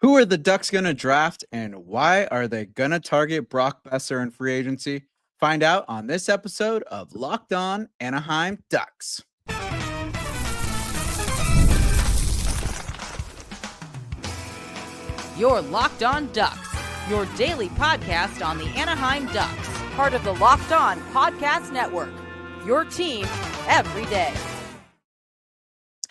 Who are the Ducks going to draft and why are they going to target Brock Boeser in free agency? Find out on this episode of Locked On Anaheim Ducks. You're Locked On Ducks, your daily podcast on the Anaheim Ducks, part of the Locked On Podcast Network. Your team every day.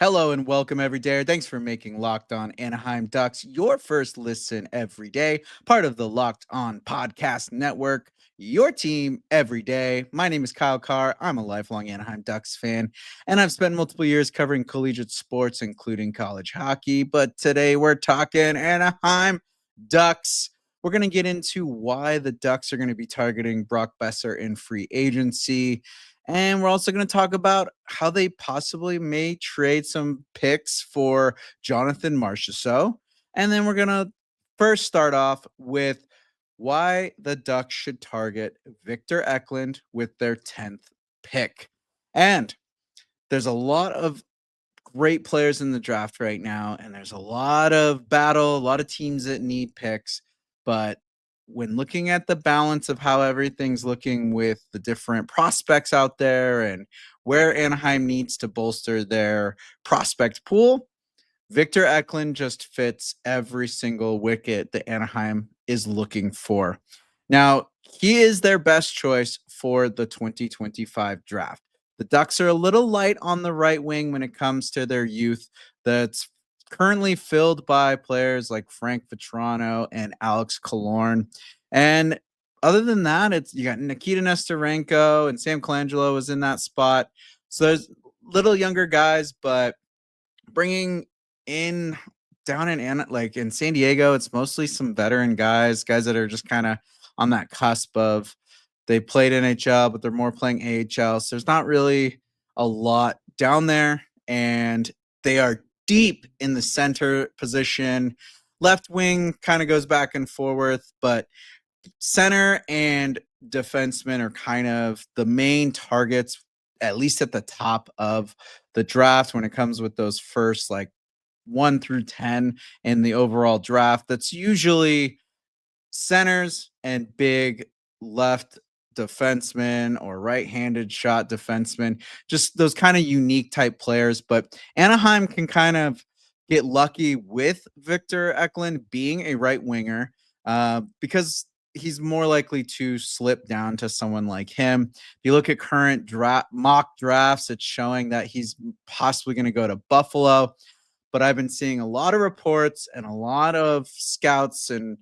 Hello and welcome every day. Thanks for making Locked On Anaheim Ducks your first listen every day, part of the Locked On Podcast Network, your team every day. My name is Kyle Kjer. I'm a lifelong Anaheim Ducks fan, and I've spent multiple years covering collegiate sports, including college hockey. But today we're talking Anaheim Ducks. We're going to get into why the Ducks are going to be targeting Brock Boeser in free agency. And we're also going to talk about how they possibly may trade some picks for Jonathan Marchessault. And then we're going to first start off with why the Ducks should target Victor Eklund with their 10th pick. And there's a lot of great players in the draft right now, and there's a lot of battle, a lot of teams that need picks. But when looking at the balance of how everything's looking with the different prospects out there and where Anaheim needs to bolster their prospect pool, Victor Eklund just fits every single wicket that Anaheim is looking for. Now, he is their best choice for the 2025 draft. The Ducks are a little light on the right wing when it comes to their youth that's currently filled by players like Frank Vetrano and Alex Killorn. And other than that, you got Nikita Nesterenko and Sam Colangelo was in that spot. So there's little younger guys, but bringing in down in San Diego, it's mostly some veteran guys that are just kind of on that cusp of they played NHL, but they're more playing AHL. So there's not really a lot down there, and they are deep in the center position. Left wing kind of goes back and forth, but center and defenseman are kind of the main targets, at least at the top of the draft when it comes with those first 1 through 10 in the overall draft. That's usually centers and big left defensemen or right-handed shot defensemen, just those kind of unique type players. But Anaheim can kind of get lucky with Victor Eklund being a right winger because he's more likely to slip down to someone like him. If you look at current mock drafts, it's showing that he's possibly going to go to Buffalo. But I've been seeing a lot of reports and a lot of scouts, and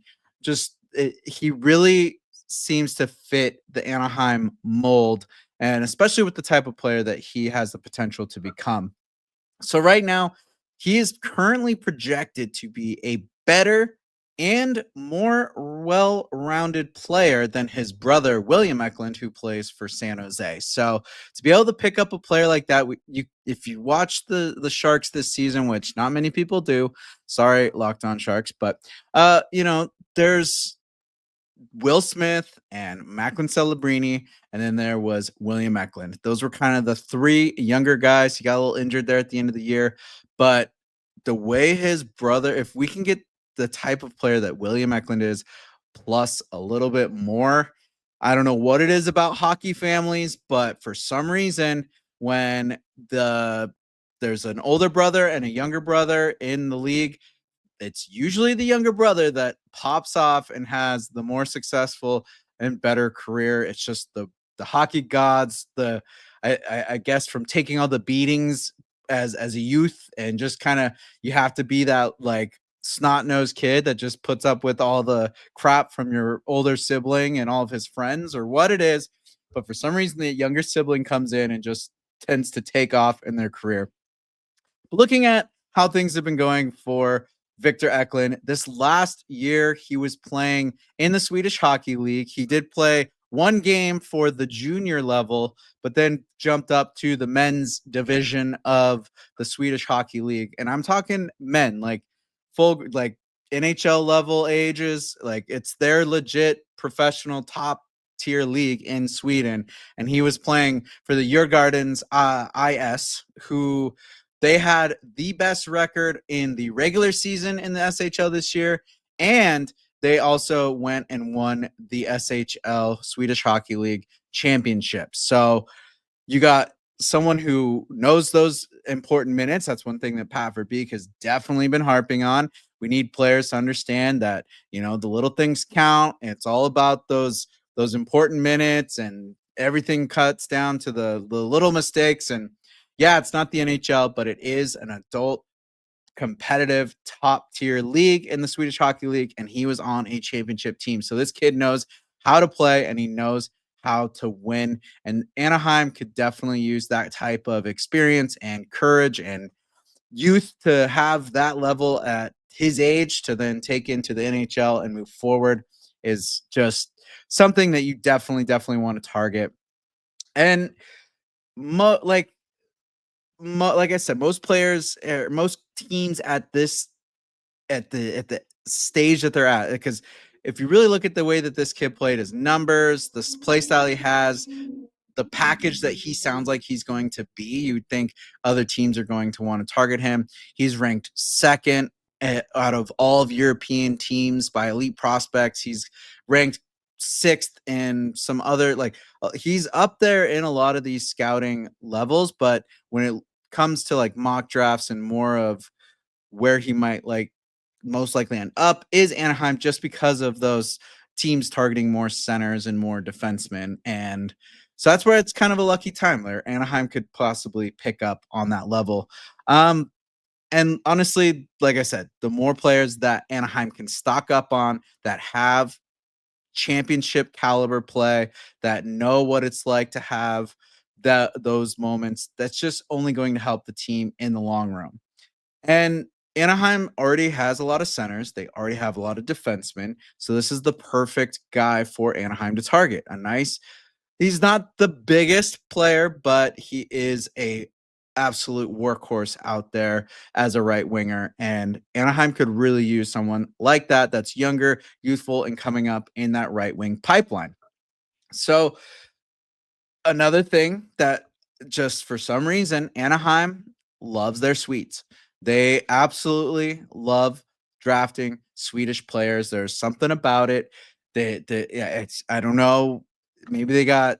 he really seems to fit the Anaheim mold, and especially with the type of player that he has the potential to become. So right now, he is currently projected to be a better and more well-rounded player than his brother, William Eklund, who plays for San Jose. So to be able to pick up a player like that, if you watch the Sharks this season, which not many people do, sorry, Locked On Sharks, but there's Will Smith and Macklin Celebrini, and then there was William Eklund. Those were kind of the three younger guys. He got a little injured there at the end of the year, but the way his brother, if we can get the type of player that William Eklund is, plus a little bit more, I don't know what it is about hockey families, but for some reason, when there's an older brother and a younger brother in the league, it's usually the younger brother that pops off and has the more successful and better career. It's just the hockey gods, I guess from taking all the beatings as a youth, and just kind of you have to be that snot-nosed kid that just puts up with all the crap from your older sibling and all of his friends, or what it is. But for some reason, the younger sibling comes in and just tends to take off in their career. But looking at how things have been going for Victor Eklund, this last year he was playing in the Swedish Hockey League. He did play one game for the junior level, but then jumped up to the men's division of the Swedish Hockey League. And I'm talking men, full NHL level ages. It's their legit professional top tier league in Sweden. And he was playing for the Djurgårdens IS, who They had the best record in the regular season in the SHL this year, and they also went and won the SHL, Swedish Hockey League championship. So you got someone who knows those important minutes. That's one thing that Pat Verbeek has definitely been harping on. We need players to understand that, the little things count. It's all about those important minutes, and everything cuts down to the little mistakes. And yeah, it's not the NHL, but it is an adult competitive top tier league in the Swedish Hockey League, and he was on a championship team. So this kid knows how to play, and he knows how to win. And Anaheim could definitely use that type of experience and courage and youth to have that level at his age to then take into the NHL and move forward is just something that you definitely want to target. And like I said, most players, most teams at this at the stage that they're at, because if you really look at the way that this kid played, his numbers, the play style he has, the package that he sounds like he's going to be, you would think other teams are going to want to target him. He's ranked second out of all of European teams by elite prospects. He's ranked sixth in some other, he's up there in a lot of these scouting levels. But when it comes to like mock drafts and more of where he might most likely end up is Anaheim, just because of those teams targeting more centers and more defensemen. And so that's where it's kind of a lucky time where Anaheim could possibly pick up on that level. And honestly, like I said, the more players that Anaheim can stock up on that have championship caliber play, that know what it's like to have those moments, that's just only going to help the team in the long run. And Anaheim already has a lot of centers. They already have a lot of defensemen. So this is the perfect guy for Anaheim to target. He's not the biggest player, but he is a absolute workhorse out there as a right winger. And Anaheim could really use someone like that, that's younger, youthful, and coming up in that right wing pipeline. So another thing that, just for some reason, Anaheim loves their Swedes. They absolutely love drafting Swedish players. There's something about it. Yeah, I don't know. Maybe they got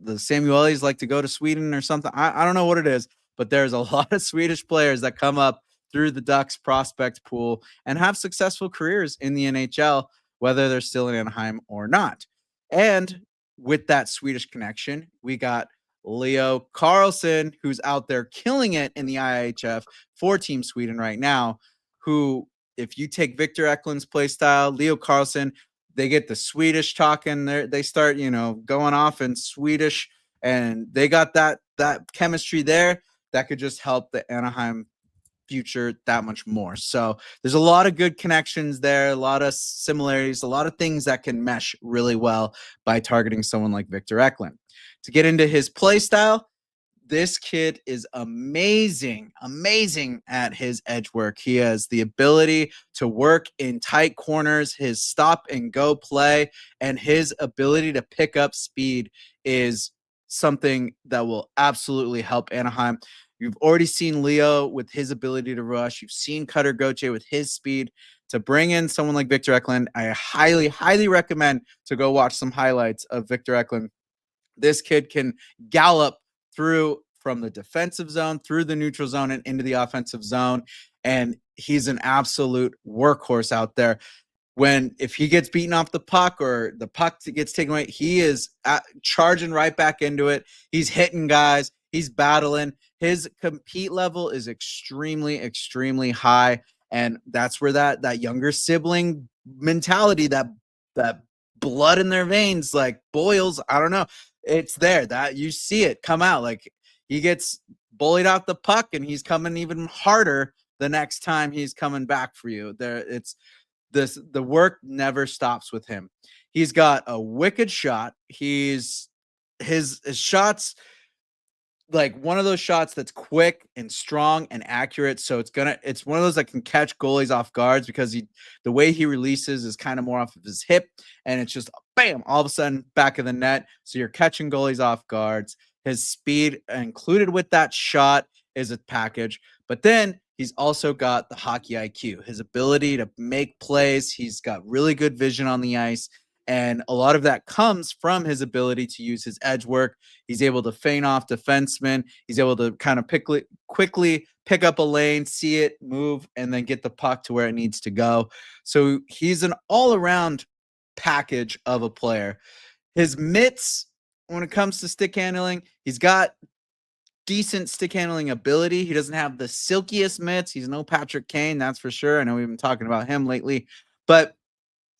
the Samuelis like to go to Sweden or something. I don't know what it is, but there's a lot of Swedish players that come up through the Ducks prospect pool and have successful careers in the NHL, whether they're still in Anaheim or not. And with that Swedish connection, we got Leo Carlson, who's out there killing it in the IHF for Team Sweden right now, who, if you take Victor Eklund's play style, Leo Carlson, they get the Swedish talking there. They start, going off in Swedish, and they got that chemistry there that could just help the Anaheim future that much more. So there's a lot of good connections there, a lot of similarities, a lot of things that can mesh really well by targeting someone like Victor Eklund. To get into his play style, this kid is amazing at his edge work. He has the ability to work in tight corners, his stop and go play, and his ability to pick up speed is something that will absolutely help Anaheim. You've already seen Leo with his ability to rush. You've seen Cutter Gauthier with his speed. To bring in someone like Victor Eklund, I highly recommend to go watch some highlights of Victor Eklund. This kid can gallop through from the defensive zone, through the neutral zone, and into the offensive zone. And he's an absolute workhorse out there. If he gets beaten off the puck or the puck gets taken away, he is charging right back into it. He's hitting guys. He's battling. His compete level is extremely high. And that's where that younger sibling mentality, that blood in their veins, like boils, I don't know. It's there, that you see it come out. Like, he gets bullied out the puck and he's coming even harder the next time he's coming back for you. The work never stops with him. He's got a wicked shot. His shots, like one of those shots that's quick and strong and accurate. So it's one of those that can catch goalies off guards, because the way he releases is kind of more off of his hip, and it's just bam, all of a sudden back of the net. So you're catching goalies off guards. His speed included with that shot is a package. But then he's also got the hockey IQ, his ability to make plays. He's got really good vision on the ice. And a lot of that comes from his ability to use his edge work. He's able to feint off defensemen. He's able to kind of quickly pick up a lane, see it, move, and then get the puck to where it needs to go. So he's an all around package of a player. His mitts, when it comes to stick handling, he's got decent stick handling ability. He doesn't have the silkiest mitts. He's no Patrick Kane, that's for sure. I know we've been talking about him lately, but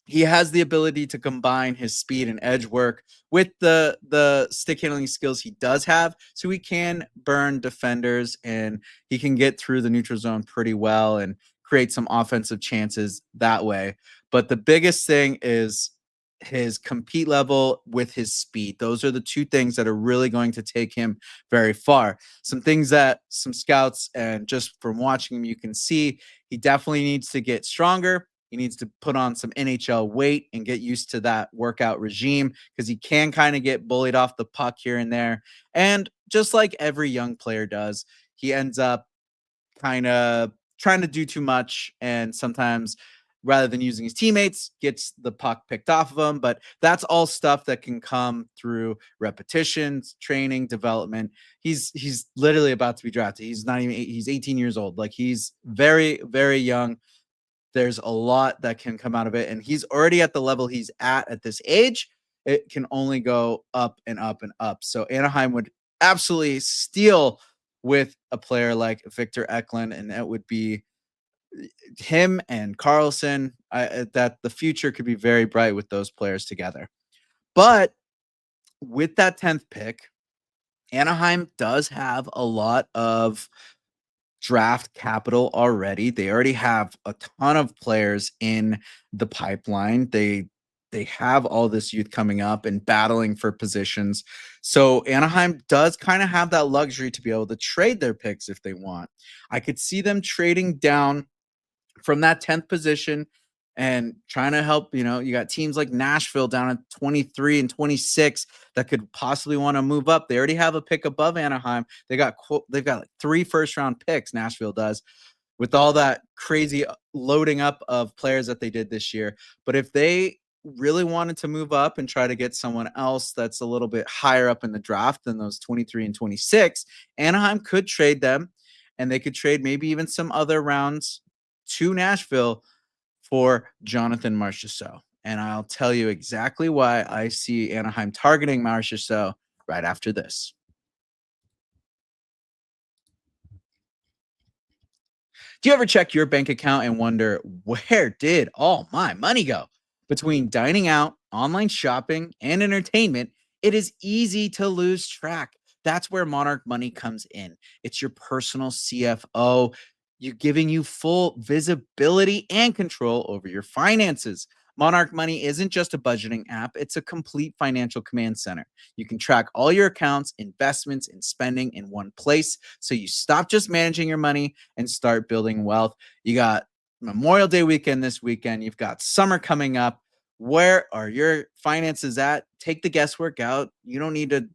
he has the ability to combine his speed and edge work with the stick handling skills he does have, so he can burn defenders and he can get through the neutral zone pretty well and create some offensive chances that way. But the biggest thing is his compete level with his speed. Those are the two things that are really going to take him very far. Some things that some scouts and just from watching him you can see, he definitely needs to get stronger. He needs to put on some NHL weight and get used to that workout regime because he can kind of get bullied off the puck here and there. And just like every young player does, he ends up kind of trying to do too much. And sometimes rather than using his teammates, gets the puck picked off of him. But that's all stuff that can come through repetitions, training, development. He's literally about to be drafted. He's not even he's 18 years old. Like he's very, very young. There's a lot that can come out of it, and he's already at the level he's at this age. It can only go up and up and up. So Anaheim would absolutely steal with a player like Victor Eklund, and that would be him and Carlson. That the future could be very bright with those players together. But with that 10th pick, Anaheim does have a lot of draft capital already. They already have a ton of players in the pipeline. They have all this youth coming up and battling for positions. So Anaheim does kind of have that luxury to be able to trade their picks if they want. I could see them trading down from that 10th position and trying to help, you got teams like Nashville down at 23 and 26 that could possibly want to move up. They already have a pick above Anaheim. They've got like 3 first round picks, Nashville does, with all that crazy loading up of players that they did this year. But if they really wanted to move up and try to get someone else that's a little bit higher up in the draft than those 23 and 26, Anaheim could trade them, and they could trade maybe even some other rounds to Nashville for Jonathan Marchessault. And I'll tell you exactly why I see Anaheim targeting Marchessault right after this. Do you ever check your bank account and wonder, where did all my money go? Between dining out, online shopping, and entertainment, it is easy to lose track. That's where Monarch Money comes in. It's your personal CFO, you giving you full visibility and control over your finances. Monarch Money isn't just a budgeting app, it's a complete financial command center. You can track all your accounts, investments, and spending in one place so you stop just managing your money and start building wealth. You got Memorial Day weekend this weekend, you've got summer coming up. Where are your finances at? Take the guesswork out. You don't need to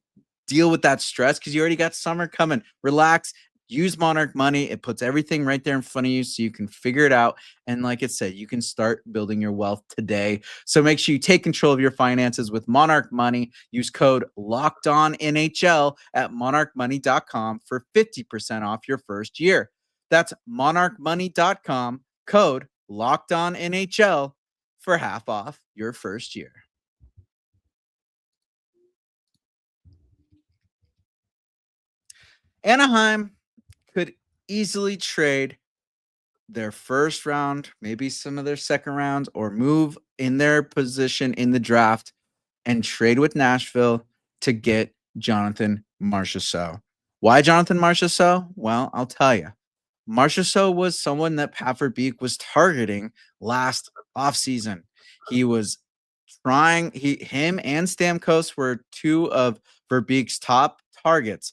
deal with that stress because you already got summer coming. Relax. Use Monarch Money. It puts everything right there in front of you so you can figure it out. And like I said, you can start building your wealth today. So make sure you take control of your finances with Monarch Money. Use code LOCKEDONNHL at monarchmoney.com for 50% off your first year. That's monarchmoney.com, code LOCKEDONNHL for half off your first year. Anaheim could easily trade their first round, maybe some of their second rounds, or move in their position in the draft and trade with Nashville to get Jonathan Marchessault. Why Jonathan Marchessault? Well, I'll tell you. Marchessault was someone that Pat Verbeek was targeting last offseason. He was him and Stamkos were 2 of Verbeek's top targets.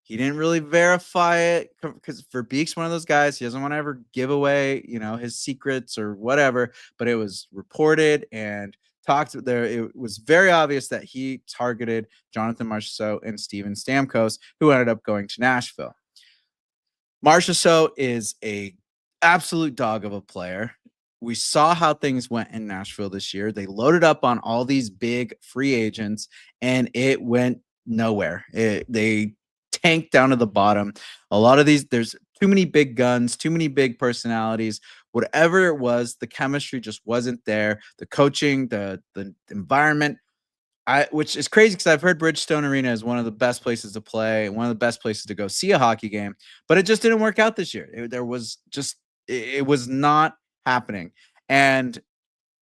He didn't really verify it because Verbeek's one of those guys. He doesn't want to ever give away, his secrets or whatever. But it was reported and talked there. It was very obvious that he targeted Jonathan Marchessault and Steven Stamkos, who ended up going to Nashville. Marchessault is a absolute dog of a player. We saw how things went in Nashville this year. They loaded up on all these big free agents, and it went nowhere. They tanked down to the bottom. A lot of these, there's too many big guns, too many big personalities. Whatever it was, the chemistry just wasn't there. The coaching, the environment, which is crazy because I've heard Bridgestone Arena is one of the best places to play, one of the best places to go see a hockey game, but it just didn't work out this year. It was not happening. And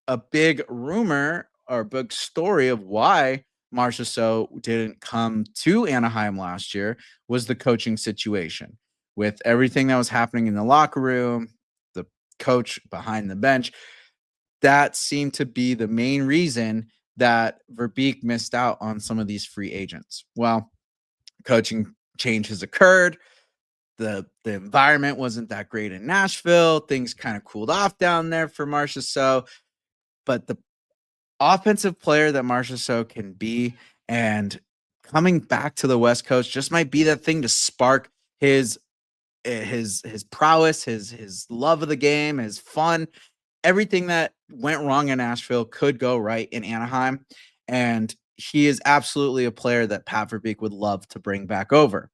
a big rumor or big story of why Marchessault didn't come to Anaheim last year was the coaching situation. With everything that was happening in the locker room, the coach behind the bench, that seemed to be the main reason that Verbeek missed out on some of these free agents. Well, coaching change has occurred. The environment wasn't that great in Nashville. Things kind of cooled off down there for Marchessault, but the offensive player that Marchessault can be, and coming back to the West Coast just might be that thing to spark his his prowess, his love of the game, his fun. Everything that went wrong in Nashville could go right in Anaheim, and he is absolutely a player that Pat Verbeek would love to bring back over.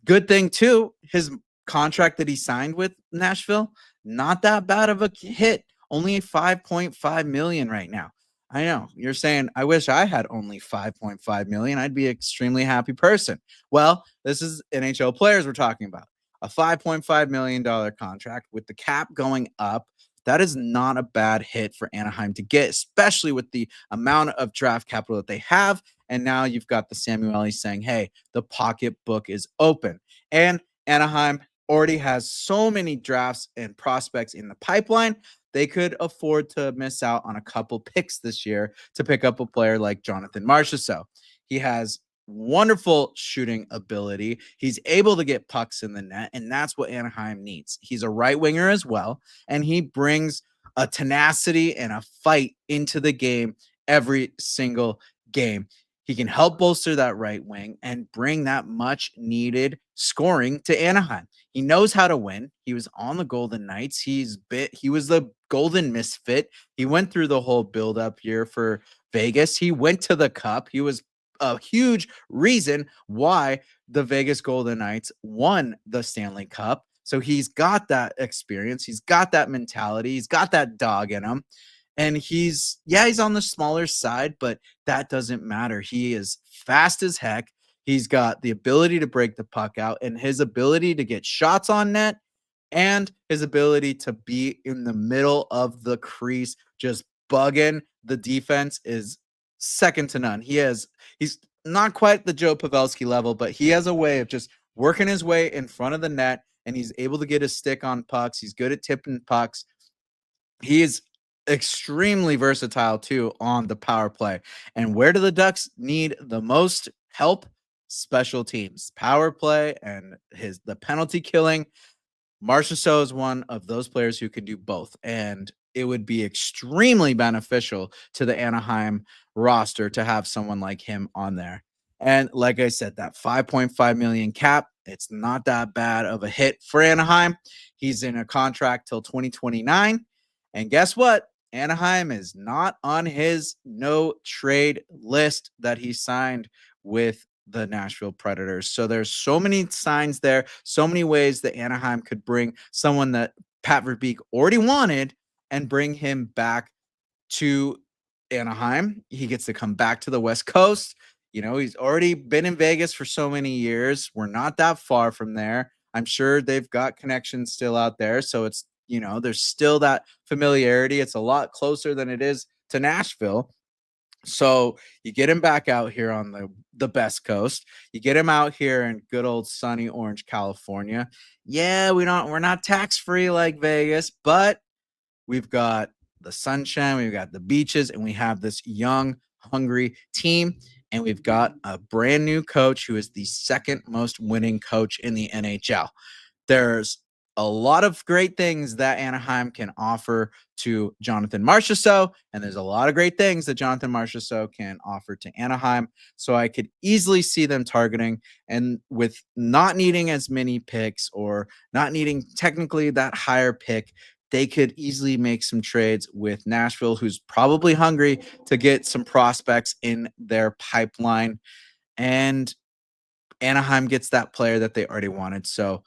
Good thing too, his contract that he signed with Nashville, not that bad of a hit. Only 5.5 million right now. I know you're saying, I wish I had only 5.5 million. I'd be an extremely happy person. Well, this is NHL players we're talking about. A $5.5 million contract with the cap going up. That is not a bad hit for Anaheim to get, especially with the amount of draft capital that they have. And now you've got the Samueli saying, hey, the pocketbook is open. And Anaheim already has so many drafts and prospects in the pipeline. They could afford to miss out on a couple picks this year to pick up a player like Jonathan Marchessault. He has wonderful shooting ability. He's able to get pucks in the net, and that's what Anaheim needs. He's a right winger as well, and he brings a tenacity and a fight into the game every single game. He can help bolster that right wing and bring that much needed scoring to Anaheim. He knows how to win. He was on the Golden Knights. He was the golden misfit. He went through the whole build up year for Vegas. He went to the cup. He was a huge reason why the Vegas Golden Knights won the Stanley Cup. So he's got that experience. He's got that mentality. He's got that dog in him. And he's on the smaller side, but that doesn't matter. He is fast as heck. He's got the ability to break the puck out, and his ability to get shots on net, and his ability to be in the middle of the crease, just bugging the defense, is second to none. He's not quite the Joe Pavelski level, but he has a way of just working his way in front of the net, and he's able to get his stick on pucks. He's good at tipping pucks. He is extremely versatile too on the power play. And where do the Ducks need the most help? Special teams, power play, and the penalty killing. Marchessault is one of those players who can do both, and it would be extremely beneficial to the Anaheim roster to have someone like him on there. And like I said, that 5.5 million cap, it's not that bad of a hit for Anaheim. He's in a contract till 2029. And guess what? Anaheim is not on his no trade list that he signed with the Nashville Predators. So there's so many signs there, so many ways that Anaheim could bring someone that Pat Verbeek already wanted and bring him back to Anaheim. He gets to come back to the West Coast. He's already been in Vegas for so many years. We're not that far from there. I'm sure they've got connections still out there. So it's, there's still that familiarity. It's a lot closer than it is to Nashville. So you get him back out here on the best coast. You get him out here in good old sunny Orange, California. Yeah, we're not tax free like Vegas, but we've got the sunshine, we've got the beaches, and we have this young, hungry team. And we've got a brand new coach who is the second most winning coach in the NHL. There's a lot of great things that Anaheim can offer to Jonathan Marchessault, and there's a lot of great things that Jonathan Marchessault can offer to Anaheim. So I could easily see them targeting, and with not needing as many picks or not needing technically that higher pick, they could easily make some trades with Nashville, who's probably hungry to get some prospects in their pipeline. And Anaheim gets that player that they already wanted. So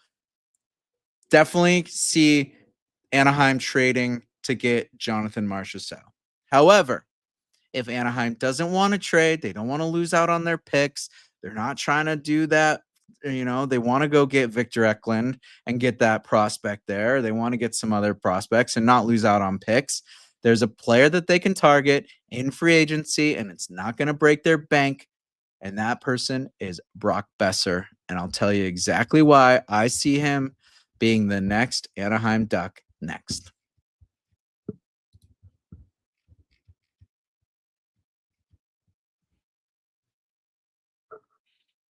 definitely see Anaheim trading to get Jonathan Marchessault. However, if Anaheim doesn't want to trade, they don't want to lose out on their picks. They're not trying to do that. They want to go get Victor Eklund and get that prospect there. They want to get some other prospects and not lose out on picks. There's a player that they can target in free agency, and it's not going to break their bank. And that person is Brock Boeser. And I'll tell you exactly why I see him being the next Anaheim Duck next.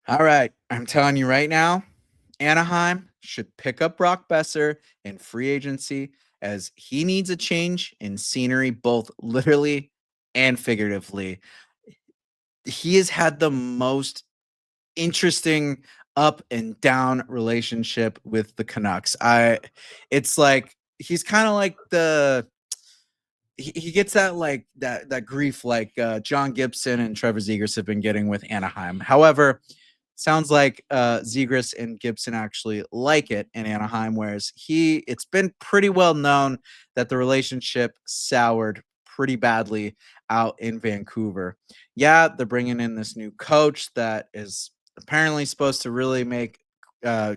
All right. I'm telling you right now, Anaheim should pick up Brock Boeser in free agency as he needs a change in scenery, both literally and figuratively. He has had the most interesting up and down relationship with the Canucks. It's like he's kind of like he gets that like that grief like John Gibson and Trevor Zegras have been getting with Anaheim. However, sounds like Zegras and Gibson actually like it in Anaheim, whereas it's been pretty well known that the relationship soured pretty badly out in Vancouver. Yeah, they're bringing in this new coach that is apparently supposed to really make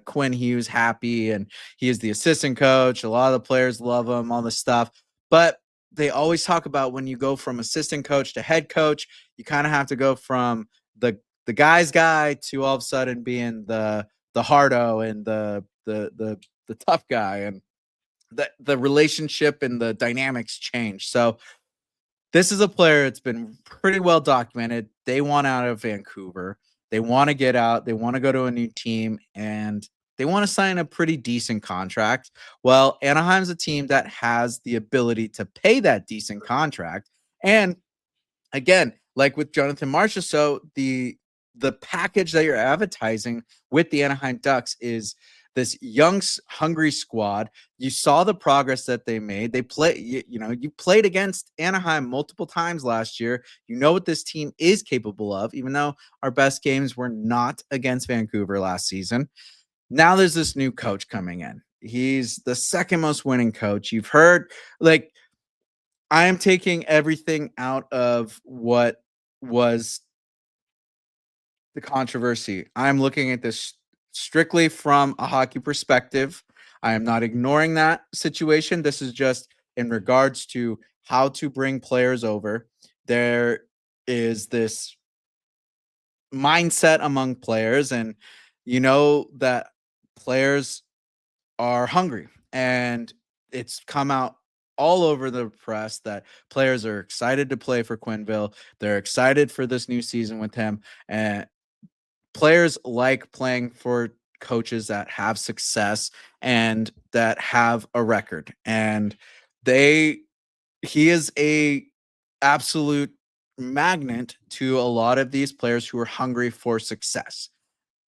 Quinn Hughes happy, and he is the assistant coach. A lot of the players love him, all this stuff. But they always talk about when you go from assistant coach to head coach, you kind of have to go from the guy's guy to all of a sudden being the hardo and the tough guy, and the relationship and the dynamics change. So this is a player that's been pretty well documented. They want out of Vancouver. They want to get out. They want to go to a new team, and they want to sign a pretty decent contract. Well, Anaheim's a team that has the ability to pay that decent contract. And again, like with Jonathan Marchessault, the package that you're advertising with the Anaheim Ducks is this young, hungry squad. You saw the progress that they made. They play, you played against Anaheim multiple times last year. You know what this team is capable of, even though our best games were not against Vancouver last season. Now there's this new coach coming in. He's the second most winning coach. You've heard, like, I am taking everything out of what was the controversy. I'm looking at this strictly from a hockey perspective. I am not ignoring that situation. This is just in regards to how to bring players over. There is this mindset among players, and you know that players are hungry, and it's come out all over the press that players are excited to play for Quenneville. They're excited for this new season with him, and players like playing for coaches that have success and that have a record. And they he is a absolute magnet to a lot of these players who are hungry for success.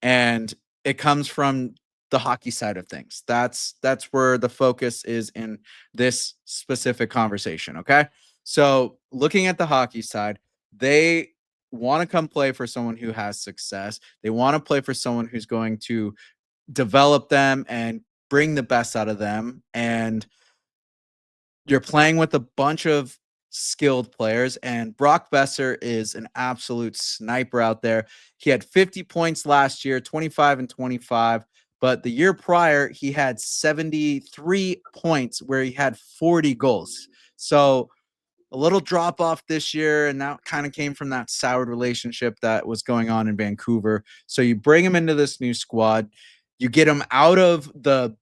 And it comes from the hockey side of things. That's where the focus is in this specific conversation, okay? So, looking at the hockey side, they want to come play for someone who has success. They want to play for someone who's going to develop them and bring the best out of them. And you're playing with a bunch of skilled players, and Brock Boeser is an absolute sniper out there. He had 50 points last year, 25 and 25, but the year prior he had 73 points where he had 40 goals. So a little drop off this year, and that kind of came from that soured relationship that was going on in Vancouver. So you bring him into this new squad, you get him out of the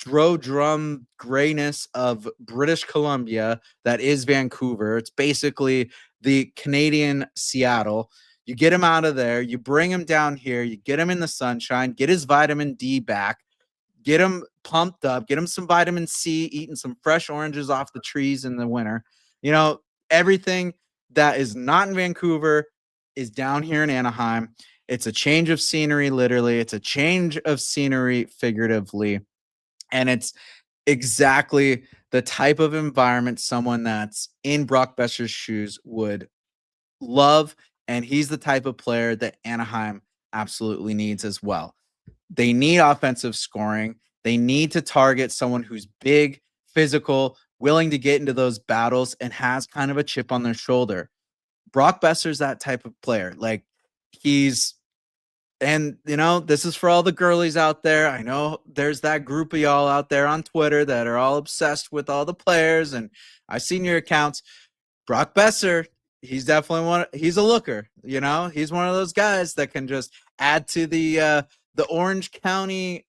drum grayness of British Columbia that is Vancouver. It's basically the Canadian Seattle. You get him out of there, you bring him down here, you get him in the sunshine, get his vitamin D back, get him pumped up, get him some vitamin C, eating some fresh oranges off the trees in the winter. You know, everything that is not in Vancouver is down here in Anaheim. It's a change of scenery, literally. It's a change of scenery, figuratively. And it's exactly the type of environment someone that's in Brock Boeser's shoes would love. And he's the type of player that Anaheim absolutely needs as well. They need offensive scoring. They need to target someone who's big, physical, willing to get into those battles, and has kind of a chip on their shoulder. Brock Boeser's that type of player. Like, he's and this is for all the girlies out there. I know there's that group of y'all out there on Twitter that are all obsessed with all the players, and I've seen your accounts. Brock Boeser, he's definitely he's a looker. He's one of those guys that can just add to the Orange County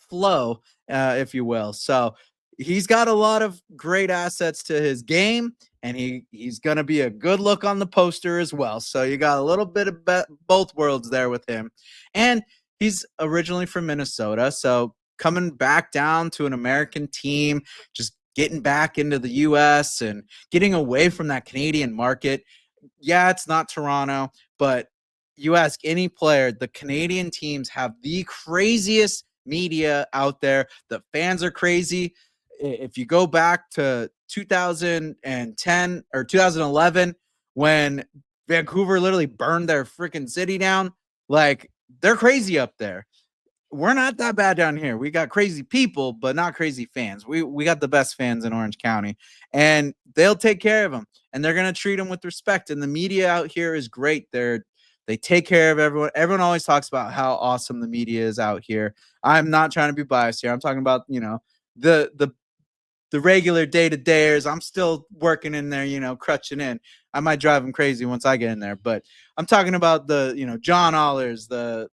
flow, if you will. So he's got a lot of great assets to his game, and he's going to be a good look on the poster as well. So you got a little bit of both worlds there with him. And he's originally from Minnesota, so coming back down to an American team, just getting back into the US and getting away from that Canadian market. Yeah, it's not Toronto, but you ask any player, the Canadian teams have the craziest media out there. The fans are crazy. If you go back to 2010 or 2011, when Vancouver literally burned their freaking city down, like, they're crazy up there. We're not that bad down here. We got crazy people, but not crazy fans. We got the best fans in Orange County, and they'll take care of them, and they're going to treat them with respect. And the media out here is great. They take care of everyone. Everyone always talks about how awesome the media is out here. I'm not trying to be biased here. I'm talking about, the regular day-to-dayers. I'm still working in there, crutching in. I might drive them crazy once I get in there, but I'm talking about the, John Allers, the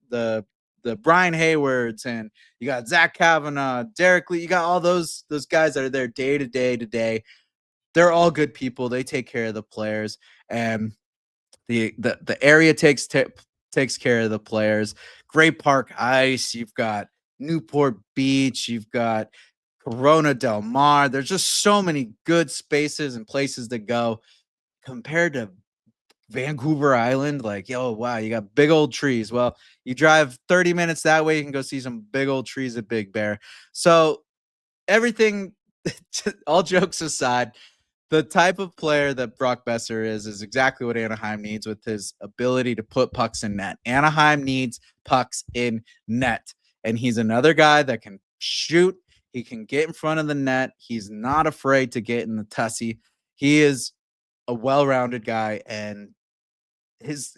Brian Haywards, and you got Zach Kavanaugh, Derek Lee. You got all those guys that are there day to day to day. They're all good people. They take care of the players, and the area takes care of the players. Great Park Ice. You've got Newport Beach. You've got Corona Del Mar. There's just so many good spaces and places to go compared to Vancouver Island. Like, oh, wow, you got big old trees. Well, you drive 30 minutes that way, you can go see some big old trees at Big Bear. So everything, all jokes aside, the type of player that Brock Boeser is exactly what Anaheim needs, with his ability to put pucks in net. Anaheim needs pucks in net, and he's another guy that can shoot. He can get in front of the net. He's not afraid to get in the tussy. He is a well-rounded guy, and his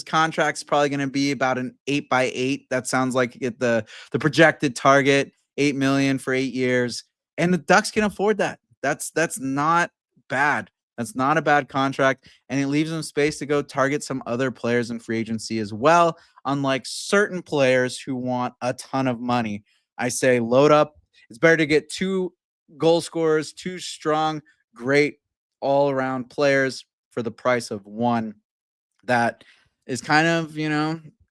contract's probably going to be about an 8x8. That sounds like the projected target, 8 million for 8 years, and the Ducks can afford that. That's not bad. That's not a bad contract, and it leaves them space to go target some other players in free agency as well, unlike certain players who want a ton of money. I say load up. It's better to get 2 goal scorers, 2 strong, great all-around players for the price of 1 that is kind of,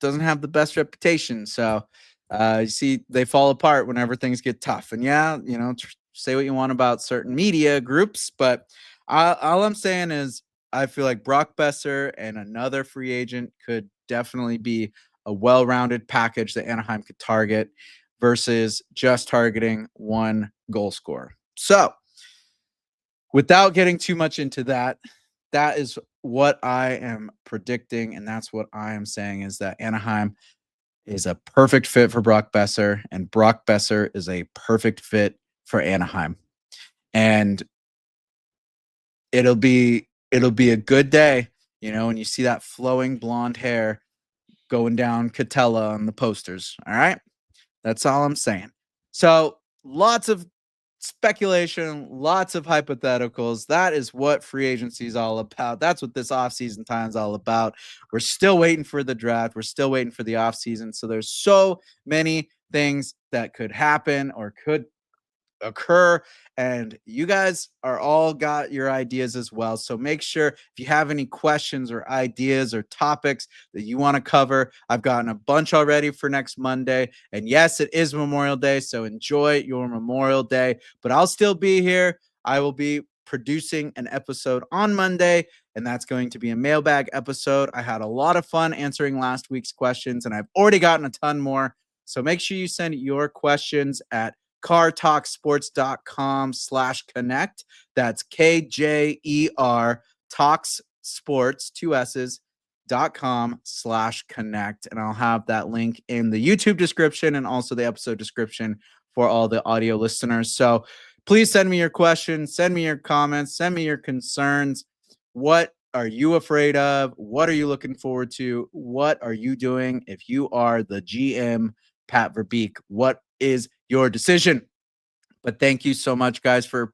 doesn't have the best reputation. So you see, they fall apart whenever things get tough. And yeah, say what you want about certain media groups, but all I'm saying is I feel like Brock Boeser and another free agent could definitely be a well-rounded package that Anaheim could target versus just targeting 1 goal scorer. So without getting too much into that, that is what I am predicting, and that's what I am saying, is that Anaheim is a perfect fit for Brock Boeser, and Brock Boeser is a perfect fit for Anaheim. And it'll be a good day, when you see that flowing blonde hair going down Catella on the posters. All right? That's all I'm saying. So lots of speculation, lots of hypotheticals. That is what free agency is all about. That's what this offseason time is all about. We're still waiting for the draft. We're still waiting for the offseason. So there's so many things that could happen or could occur, and you guys are all got your ideas as well. So make sure if you have any questions or ideas or topics that you want to cover, I've gotten a bunch already for next Monday. And yes, it is Memorial Day, so enjoy your Memorial Day, but I'll still be here. I will be producing an episode on Monday, and that's going to be a mailbag episode. I had a lot of fun answering last week's questions, and I've already gotten a ton more. So make sure you send your questions at cartalksports.com/connect. That's KJER Talks Sports, two S's.com/connect. And I'll have that link in the YouTube description and also the episode description for all the audio listeners. So please send me your questions, send me your comments, send me your concerns. What are you afraid of? What are you looking forward to? What are you doing if you are the GM, Pat Verbeek? What is your decision? But thank you so much, guys, for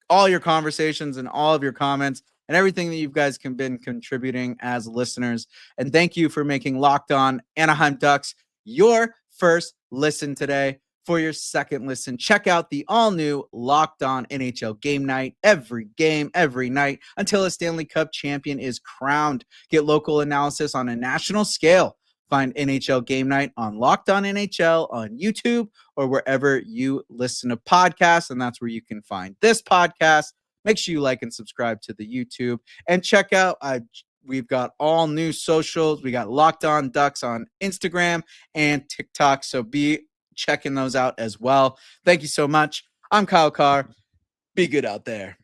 all your conversations and all of your comments and everything that you guys have been contributing as listeners. And thank you for making Locked On Anaheim Ducks your first listen today. For your second listen, check out the all-new Locked On NHL Game Night. Every game, every night, until a Stanley Cup champion is crowned. Get local analysis on a national scale. Find NHL Game Night on Locked On NHL on YouTube or wherever you listen to podcasts, and that's where you can find this podcast. Make sure you like and subscribe to the YouTube, and check out we've got all new socials. We got Locked On Ducks on Instagram and TikTok, so be checking those out as well. Thank you so much. I'm Kyle Kjer. Be good out there.